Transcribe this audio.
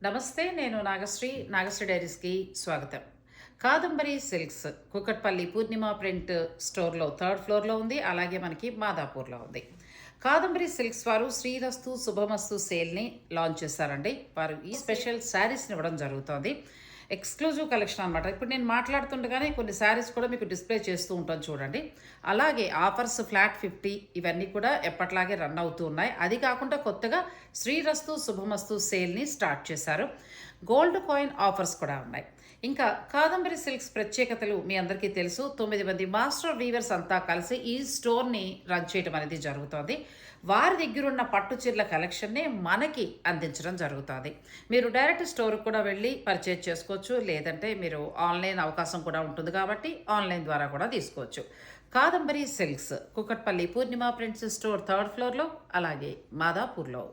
నమస్తే. నేను నాగశ్రీ డైరీస్కి స్వాగతం. కాదంబరి సిల్క్స్ కుకట్పల్లి పూర్ణిమ ప్రింట్ స్టోర్లో థర్డ్ ఫ్లోర్లో ఉంది. అలాగే మనకి మాదాపూర్లో ఉంది. కాదంబరి సిల్క్స్ వారు శ్రీరస్తు శుభమస్తు సేల్ని లాంచ్ చేశారండి. వారు ఈ స్పెషల్ శారీస్ని ఇవ్వడం జరుగుతుంది. ఎక్స్క్లూజివ్ కలెక్షన్ అనమాట. ఇప్పుడు నేను మాట్లాడుతుండగానే కొన్ని శారీస్ కూడా మీకు డిస్ప్లే చేస్తూ ఉంటాను చూడండి. అలాగే ఆఫర్స్ ఫ్లాట్ 50 ఇవన్నీ కూడా ఎప్పట్లాగే రన్ అవుతూ ఉన్నాయి. అది కాకుండా కొత్తగా శ్రీరస్తు శుభమస్తు సేల్ని స్టార్ట్ చేశారు. గోల్డ్ కాయిన్ ఆఫర్స్ కూడా ఉన్నాయి. ఇంకా కాదంబరి సిల్క్స్ ప్రత్యేకతలు మీ అందరికీ తెలుసు. 9 మంది మాస్టర్ వీవర్స్ అంతా కలిసి ఈ స్టోర్ని రన్ చేయడం అనేది జరుగుతుంది. వారి దగ్గర ఉన్న పట్టు చీరల కలెక్షన్నే మనకి అందించడం జరుగుతుంది. మీరు డైరెక్ట్ స్టోర్కి కూడా వెళ్ళి పర్చేజ్ చేసుకోవచ్చు. లేదంటే మీరు ఆన్లైన్ అవకాశం కూడా ఉంటుంది కాబట్టి ఆన్లైన్ ద్వారా కూడా తీసుకోవచ్చు. కాదంబరి సిల్క్స్ కుకట్పల్లి పూర్ణిమ ప్రింట్స్ స్టోర్ థర్డ్ ఫ్లోర్లో, అలాగే మాదాపూర్లో.